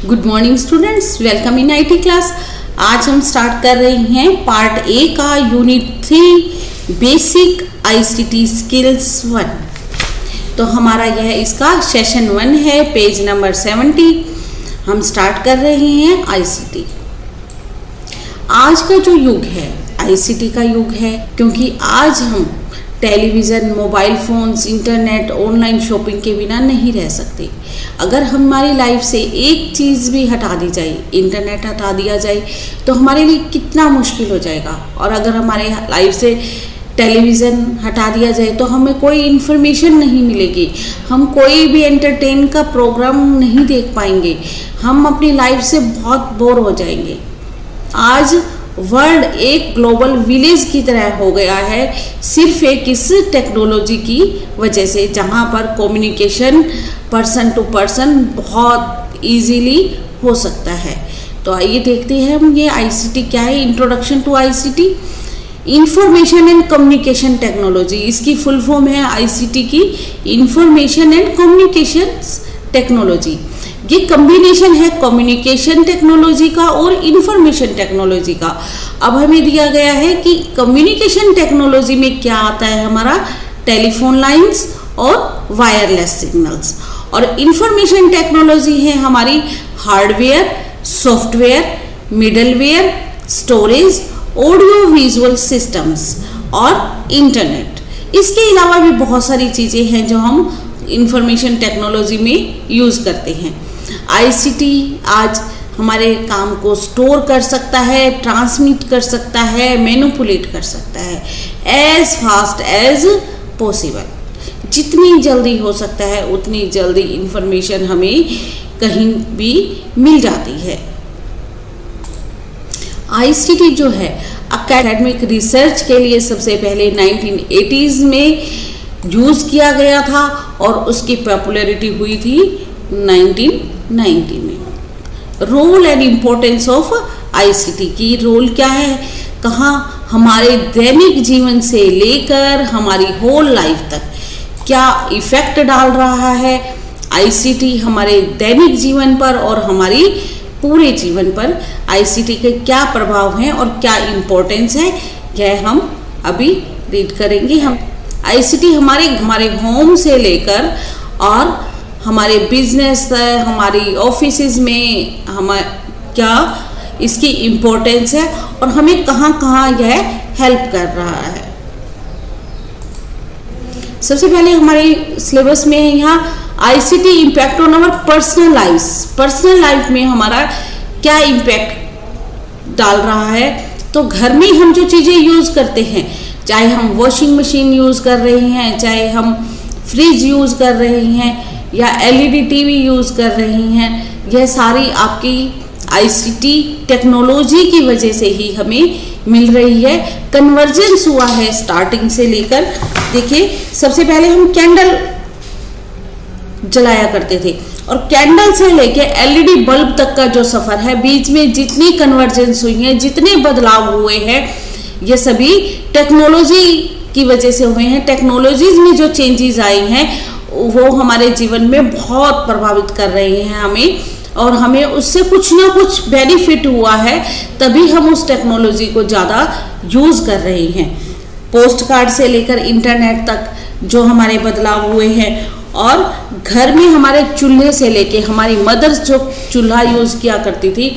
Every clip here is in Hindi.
Good morning students, welcome in IT class. आज हम स्टार्ट कर रहे हैं पार्ट ए का यूनिट 3 बेसिक आईसीटी स्किल्स 1। तो हमारा यह इसका सेशन 1 है, पेज नंबर 70। हम स्टार्ट कर रहे हैं आईसीटी। आज का जो युग है आईसीटी का युग है, क्योंकि आज हम television, mobile phones, internet, online shopping के बिना नहीं रह सकते। अगर हमारी लाइफ से एक चीज़ भी हटा दी जाए, इंटरनेट हटा दिया जाए, तो हमारे लिए कितना मुश्किल हो जाएगा। और अगर हमारे लाइफ से टेलीविज़न हटा दिया जाए तो हमें कोई इन्फॉर्मेशन नहीं मिलेगी, हम कोई भी एंटरटेन का प्रोग्राम नहीं देख पाएंगे, हम अपनी लाइफ से बहुत बोर हो जाएंगे। आज वर्ल्ड एक ग्लोबल विलेज की तरह हो गया है, सिर्फ एक इस टेक्नोलॉजी की वजह से, जहाँ पर कम्युनिकेशन पर्सन टू पर्सन बहुत इजीली हो सकता है। तो आइए देखते हैं हम ये आईसीटी क्या है। Introduction to ICT, information and communication technology. इसकी फुल फॉर्म है आईसीटी की, इंफॉर्मेशन एंड कम्युनिकेशन टेक्नोलॉजी। ये कम्बिनेशन है कम्युनिकेशन टेक्नोलॉजी का और इंफॉर्मेशन टेक्नोलॉजी का। अब हमें दिया गया है कि कम्युनिकेशन टेक्नोलॉजी में क्या आता है, हमारा टेलीफोन लाइंस और वायरलेस सिग्नल्स। और इंफॉर्मेशन टेक्नोलॉजी है हमारी hardware, software, middleware, storage, audio visual systems और इंटरनेट। इसके अलावा भी बहुत सारी चीज़ें हैं जो हम इंफॉर्मेशन टेक्नोलॉजी में यूज़ करते हैं। आईसीटी आज हमारे काम को स्टोर कर सकता है, ट्रांसमिट कर सकता है, मैनिपुलेट कर सकता है एज फास्ट एज पॉसिबल। जितनी जल्दी हो सकता है उतनी जल्दी इंफॉर्मेशन हमें कहीं भी मिल जाती है। आईसीटी जो है एकेडमिक रिसर्च के लिए सबसे पहले 1980s में यूज़ किया गया था और उसकी पॉपुलैरिटी हुई थी 1990 में। Role and importance of ICT की रोल क्या है, कहाँ हमारे दैनिक जीवन से लेकर हमारी होल लाइफ तक क्या इफ़ेक्ट डाल रहा है आईसीटी हमारे दैनिक जीवन पर और हमारी पूरे जीवन पर आईसीटी के क्या प्रभाव हैं और क्या इम्पोर्टेंस है, यह हम अभी रीड करेंगे। हम आईसीटी हमारे होम से लेकर और हमारे बिजनेस, हमारी ऑफिसेज में क्या इसकी इम्पोर्टेंस है और हमें कहाँ कहाँ यह हेल्प कर रहा है। सबसे पहले हमारे सिलेबस में है यहाँ ICT impact on our personal life में हमारा क्या इम्पैक्ट डाल रहा है। तो घर में हम जो चीज़ें यूज़ करते हैं, चाहे हम वॉशिंग मशीन यूज़ कर रहे हैं, चाहे हम फ्रिज यूज़ कर रहे हैं या एलईडी टीवी यूज़ कर रहे हैं, यह सारी आपकी आईसीटी टेक्नोलॉजी की वजह से ही हमें मिल रही है। कन्वर्जेंस हुआ है स्टार्टिंग से लेकर। देखिए, सबसे पहले हम कैंडल जलाया करते थे और कैंडल से लेके एलईडी बल्ब तक का जो सफ़र है, बीच में जितनी कन्वर्जेंस हुई है, जितने बदलाव हुए हैं, ये सभी टेक्नोलॉजी की वजह से हुए हैं। टेक्नोलॉजीज में जो चेंजेस आई हैं वो हमारे जीवन में बहुत प्रभावित कर रहे हैं हमें, और हमें उससे कुछ ना कुछ बेनिफिट हुआ है, तभी हम उस टेक्नोलॉजी को ज़्यादा यूज़ कर रहे हैं। पोस्ट कार्ड से लेकर इंटरनेट तक जो हमारे बदलाव हुए हैं, और घर में हमारे चूल्हे से लेके हमारी मदर्स जो चूल्हा यूज़ किया करती थी,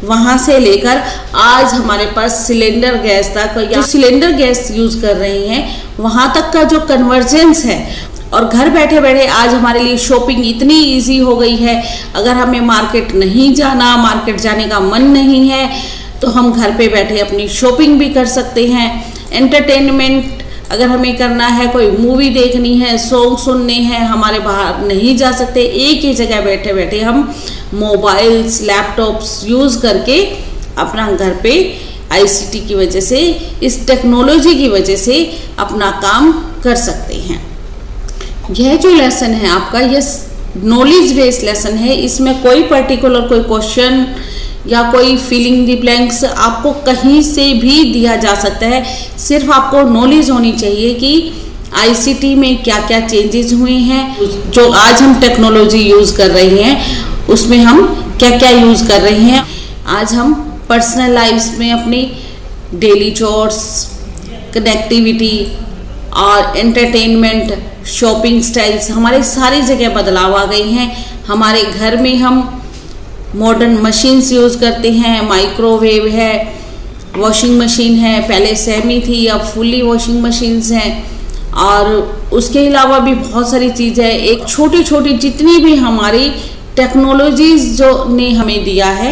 वहाँ से लेकर आज हमारे पास सिलेंडर गैस तक, या सिलेंडर गैस यूज़ कर रही हैं, वहाँ तक का जो कन्वर्जेंस है। और घर बैठे बैठे आज हमारे लिए शॉपिंग इतनी इजी हो गई है, अगर हमें मार्केट नहीं जाना, मार्केट जाने का मन नहीं है, तो हम घर पे बैठे अपनी शॉपिंग भी कर सकते हैं। एंटरटेनमेंट अगर हमें करना है, कोई मूवी देखनी है, सॉन्ग सुनने हैं, हमारे बाहर नहीं जा सकते, एक ही जगह बैठे बैठे हम मोबाइल्स, लैपटॉप्स यूज़ करके अपना घर पे आईसीटी की वजह से, इस टेक्नोलॉजी की वजह से अपना काम कर सकते हैं। यह जो लेसन है आपका, यह नॉलेज बेस्ड लेसन है। इसमें कोई पर्टिकुलर कोई क्वेश्चन या कोई फिलिंग द ब्लैंक्स आपको कहीं से भी दिया जा सकता है। सिर्फ आपको नॉलेज होनी चाहिए कि आईसीटी में क्या क्या चेंजेस हुए हैं, जो आज हम टेक्नोलॉजी यूज़ कर रहे हैं उसमें हम क्या क्या यूज़ कर रहे हैं। आज हम पर्सनल लाइफ्स में अपनी डेली चोर्स, कनेक्टिविटी और एंटरटेनमेंट, शॉपिंग स्टाइल्स, हमारे सारी जगह बदलाव आ गए हैं। हमारे घर में हम मॉडर्न मशीन्स यूज़ करते हैं, माइक्रोवेव है, वॉशिंग मशीन है, पहले सेमी थी अब फुल्ली वॉशिंग मशीन्स हैं, और उसके अलावा भी बहुत सारी चीज़ें हैं। एक छोटी छोटी जितनी भी हमारी टेक्नोलॉजीज जो ने हमें दिया है,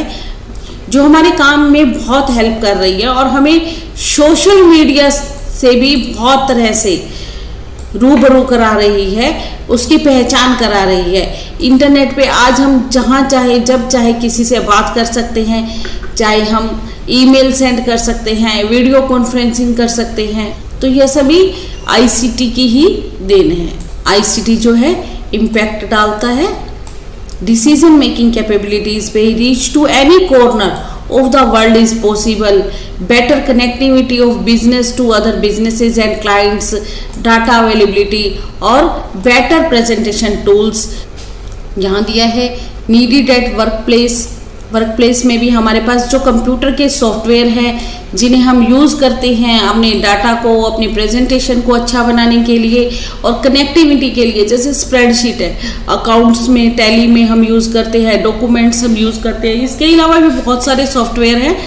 जो हमारे काम में बहुत हेल्प कर रही है और हमें सोशल मीडिया से भी बहुत तरह से रूबरू करा रही है, उसकी पहचान करा रही है। इंटरनेट पे आज हम जहाँ चाहे जब चाहे किसी से बात कर सकते हैं, चाहे हम ईमेल सेंड कर सकते हैं, वीडियो कॉन्फ्रेंसिंग कर सकते हैं। तो यह सभी आईसीटी की ही देन है। आईसीटी जो है इम्पैक्ट डालता है डिसीजन मेकिंग कैपेबिलिटीज पे। Reach to any corner of the world is possible, better connectivity of business to other businesses and clients, data availability और better presentation tools यहाँ दिया है। needed at वर्कप्लेस में भी हमारे पास जो कंप्यूटर के सॉफ्टवेयर हैं जिन्हें हम यूज़ करते हैं अपने डाटा को, अपनी प्रेजेंटेशन को अच्छा बनाने के लिए और कनेक्टिविटी के लिए, जैसे स्प्रेडशीट है, अकाउंट्स में, टैली में हम यूज़ करते हैं, डॉक्यूमेंट्स हम यूज़ करते हैं। इसके अलावा भी बहुत सारे सॉफ्टवेयर हैं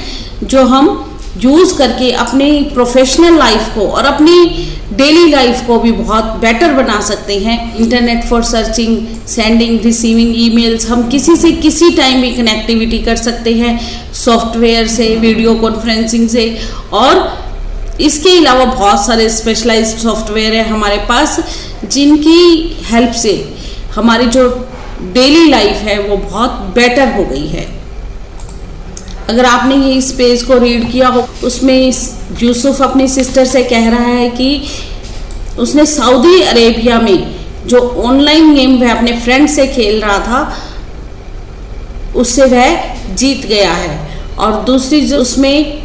जो हम यूज़ करके अपनी प्रोफेशनल लाइफ को और अपनी डेली लाइफ को भी बहुत बेटर बना सकते हैं। Internet for searching, sending, receiving emails, हम किसी से किसी टाइम भी कनेक्टिविटी कर सकते हैं सॉफ्टवेयर से, वीडियो कॉन्फ्रेंसिंग से। और इसके अलावा बहुत सारे स्पेशलाइज्ड सॉफ्टवेयर है हमारे पास जिनकी हेल्प से हमारी जो डेली लाइफ है वो बहुत बेटर हो गई है। अगर आपने ये इस पेज को रीड किया हो, उसमें यूसुफ अपनी सिस्टर से कह रहा है कि उसने सऊदी अरेबिया में जो ऑनलाइन गेम वह अपने फ्रेंड से खेल रहा था उससे वह जीत गया है। और दूसरी जो उसमें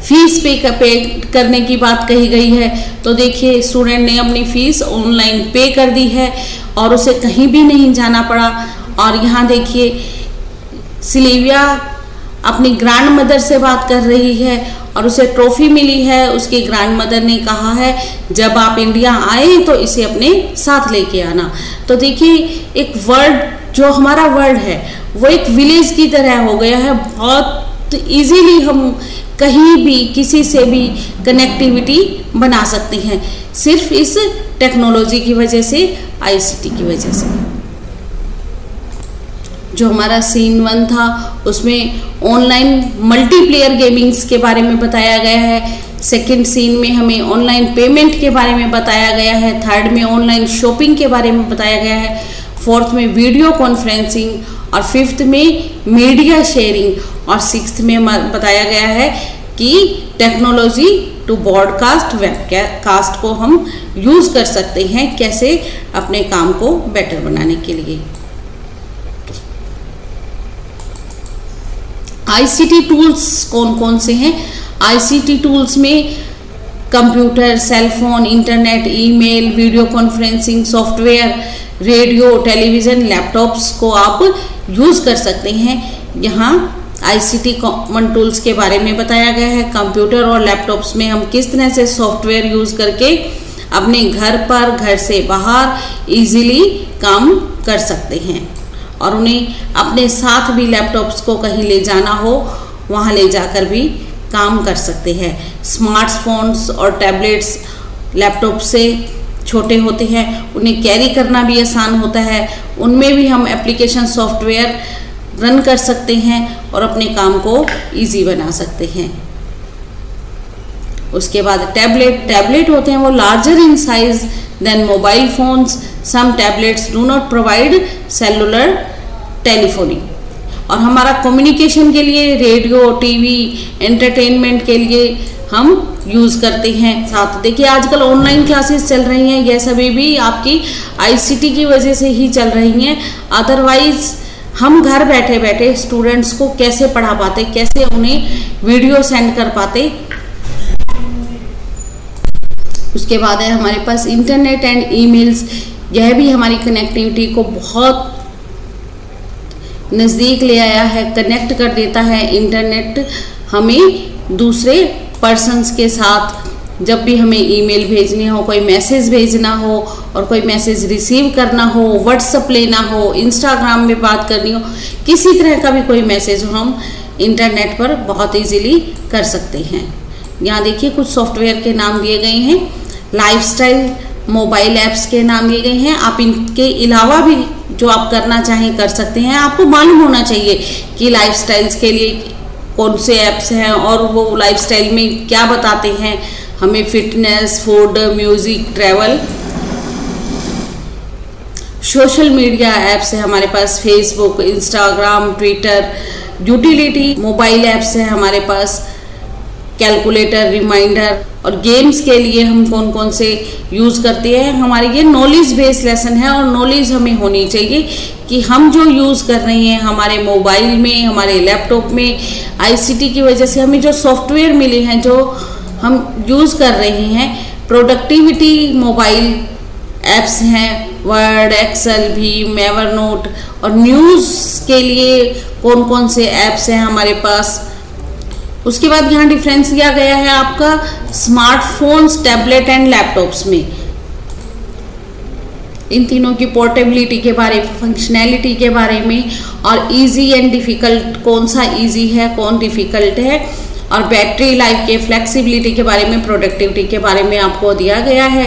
फीस पे करने की बात कही गई है, तो देखिए स्टूडेंट ने अपनी फीस ऑनलाइन पे कर दी है और उसे कहीं भी नहीं जाना पड़ा। और यहाँ देखिए सिल्विया अपनी ग्रैंड मदर से बात कर रही है और उसे ट्रॉफी मिली है। उसकी ग्रैंड मदर ने कहा है जब आप इंडिया आए तो इसे अपने साथ लेके आना। तो देखिए एक वर्ल्ड जो हमारा वर्ल्ड है वो एक विलेज की तरह हो गया है। बहुत इजीली हम कहीं भी किसी से भी कनेक्टिविटी बना सकते हैं, सिर्फ इस टेक्नोलॉजी की वजह से, आईसीटी की वजह से। जो हमारा सीन 1 था उसमें ऑनलाइन मल्टीप्लेयर गेमिंग्स के बारे में बताया गया है। सेकंड सीन में हमें ऑनलाइन पेमेंट के बारे में बताया गया है। थर्ड में ऑनलाइन शॉपिंग के बारे में बताया गया है। फोर्थ में वीडियो कॉन्फ्रेंसिंग और फिफ्थ में मीडिया शेयरिंग और सिक्स्थ में बताया गया है कि टेक्नोलॉजी टू ब्रॉडकास्ट वेबकास्ट को हम यूज़ कर सकते हैं कैसे अपने काम को बेटर बनाने के लिए। आईसीटी टूल्स कौन कौन से हैं? आईसीटी टूल्स में computer, cellphone, internet, email, video conferencing software, radio, television, laptops को आप यूज़ कर सकते हैं। यहाँ आईसीटी कॉमन टूल्स के बारे में बताया गया है। कंप्यूटर और लैपटॉप्स में हम किस तरह से सॉफ्टवेयर यूज़ करके अपने घर पर, घर से बाहर इजीली काम कर सकते हैं और उन्हें अपने साथ भी लैपटॉप्स को कहीं ले जाना हो वहाँ ले जाकर भी काम कर सकते हैं। स्मार्टफोन्स और टैबलेट्स लैपटॉप से छोटे होते हैं, उन्हें कैरी करना भी आसान होता है। उनमें भी हम एप्लीकेशन सॉफ्टवेयर रन कर सकते हैं और अपने काम को इजी बना सकते हैं। उसके बाद टैबलेट होते हैं वो larger in size than mobile phones. Some tablets do not provide cellular telephony. और हमारा कम्युनिकेशन के लिए रेडियो, टीवी, एंटरटेनमेंट के लिए हम यूज़ करते हैं। साथ देखिए आजकल ऑनलाइन क्लासेस चल रही हैं, यह सभी भी आपकी आईसीटी की वजह से ही चल रही हैं। अदरवाइज हम घर बैठे बैठे स्टूडेंट्स को कैसे पढ़ा पाते, कैसे उन्हें वीडियो सेंड कर पाते। उसके बाद है हमारे पास इंटरनेट एंड ईमेल्स। यह भी हमारी कनेक्टिविटी को बहुत नज़दीक ले आया है, कनेक्ट कर देता है। इंटरनेट हमें दूसरे पर्सन्स के साथ जब भी हमें ईमेल भेजनी हो, कोई मैसेज भेजना हो और कोई मैसेज रिसीव करना हो, व्हाट्सएप लेना हो, इंस्टाग्राम में बात करनी हो, किसी तरह का भी कोई मैसेज हो, हम इंटरनेट पर बहुत इजीली कर सकते हैं। यहाँ देखिए कुछ सॉफ्टवेयर के नाम दिए गए हैं, लाइफस्टाइल मोबाइल ऐप्स के नाम दिए गए हैं। आप इनके अलावा भी जो आप करना चाहें कर सकते हैं। आपको मालूम होना चाहिए कि लाइफस्टाइल्स के लिए कौन से ऐप्स हैं और वो लाइफस्टाइल में क्या बताते हैं हमें, fitness, food, music, travel. Social media apps है हमारे पास, Facebook, Instagram, Twitter. Utility mobile apps है हमारे पास, कैलकुलेटर, रिमाइंडर। और गेम्स के लिए हम कौन कौन से यूज़ करते हैं, हमारे ये नॉलेज बेस्ड लेसन है। और नॉलेज हमें होनी चाहिए कि हम जो यूज़ कर रहे हैं हमारे मोबाइल में, हमारे लैपटॉप में, आईसीटी की वजह से हमें जो सॉफ्टवेयर मिले हैं, जो हम यूज़ कर रहे हैं, प्रोडक्टिविटी मोबाइल ऐप्स हैं, वर्ड, एक्सेल, भीम, एवरनोट। और न्यूज़ के लिए कौन कौन से ऐप्स हैं हमारे पास। उसके बाद यहाँ डिफरेंस दिया गया है आपका स्मार्टफोन्स, टैबलेट एंड लैपटॉप्स में। इन तीनों की पोर्टेबिलिटी के बारे में, फंक्शनैलिटी के बारे में, और इजी एंड डिफ़िकल्ट, कौन सा इजी है कौन डिफ़िकल्ट है, और बैटरी लाइफ के, फ्लेक्सिबिलिटी के बारे में, प्रोडक्टिविटी के बारे में आपको दिया गया है।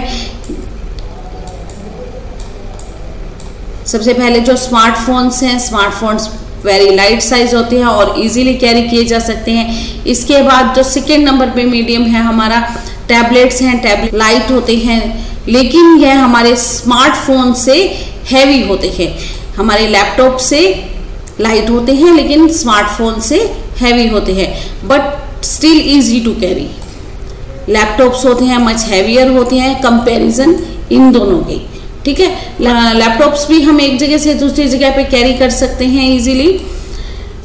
सबसे पहले जो स्मार्टफोन्स हैं, स्मार्टफोन्स वेरी लाइट साइज होते हैं और इजीली कैरी किए जा सकते हैं। इसके बाद जो सेकेंड नंबर पे मीडियम है हमारा टैबलेट्स हैं। टैबलेट लाइट होते हैं लेकिन यह हमारे स्मार्टफोन से हैवी होते हैं। हमारे लैपटॉप से लाइट होते हैं लेकिन स्मार्टफोन से हैवी होते हैं, but still easy to carry. Laptops होते हैं मच हैवियर होते हैं कंपैरिजन इन दोनों के, ठीक है। लैपटॉप्स भी हम एक जगह से दूसरी जगह पे कैरी कर सकते हैं इजीली।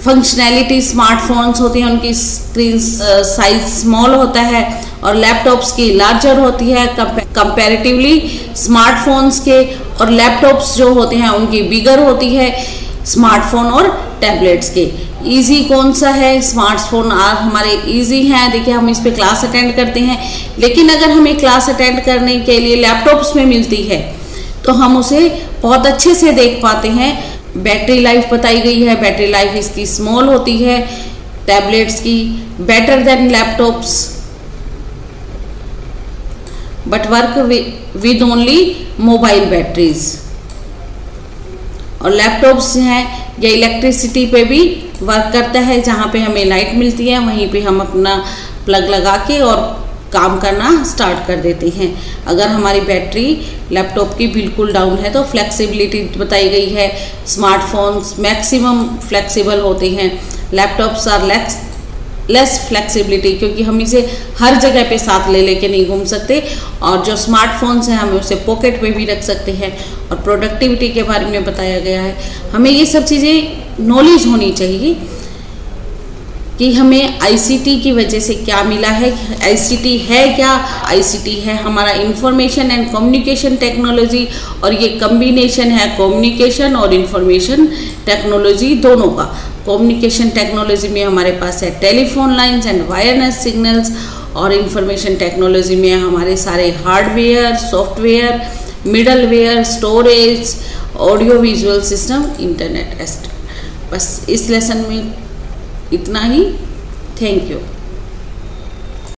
फंक्शनैलिटी स्मार्टफोन्स होते हैं, उनकी स्क्रीन साइज स्मॉल होता है और लैपटॉप्स की लार्जर होती है कंपैरेटिवली स्मार्टफोन्स के। और लैपटॉप्स जो होते हैं उनकी बिगर होती है स्मार्टफोन और टैबलेट्स के। इजी कौन सा है, स्मार्टफोन हमारे इजी हैं। देखिए हम इस पे क्लास अटेंड करते हैं, लेकिन अगर हमें क्लास अटेंड करने के लिए लैपटॉप्स में मिलती है तो हम उसे बहुत अच्छे से देख पाते हैं। बैटरी लाइफ बताई गई है, बैटरी लाइफ इसकी स्मॉल होती है टैबलेट्स की, better than laptops, but work with only mobile batteries. और लैपटॉप्स हैं ये इलेक्ट्रिसिटी पे भी वर्क करता है, जहाँ पे हमें लाइट मिलती है वहीं पे हम अपना प्लग लगा के और काम करना स्टार्ट कर देते हैं। अगर हमारी बैटरी लैपटॉप की बिल्कुल डाउन है तो फ्लेक्सिबिलिटी बताई गई है। स्मार्टफोन्स मैक्सिमम फ्लेक्सिबल होते हैं, लैपटॉप्स आर लेस फ्लेक्सिबिलिटी, क्योंकि हम इसे हर जगह पे साथ ले लेके नहीं घूम सकते। और जो स्मार्टफोन्स हैं हमें उसे पॉकेट में भी रख सकते हैं। और प्रोडक्टिविटी के बारे में बताया गया है। हमें ये सब चीज़ें नॉलेज होनी चाहिए कि हमें आईसीटी की वजह से क्या मिला है। आईसीटी है क्या, आईसीटी है हमारा इंफॉर्मेशन एंड कम्युनिकेशन टेक्नोलॉजी, और ये कम्बिनेशन है कम्युनिकेशन और इंफॉर्मेशन टेक्नोलॉजी दोनों का। कम्युनिकेशन टेक्नोलॉजी में हमारे पास है telephone lines and wireless signals, और इंफॉर्मेशन टेक्नोलॉजी में हमारे सारे hardware, software, middleware, storage, audio visual system, internet etcetera. बस इस लेसन में इतना ही। Thank you.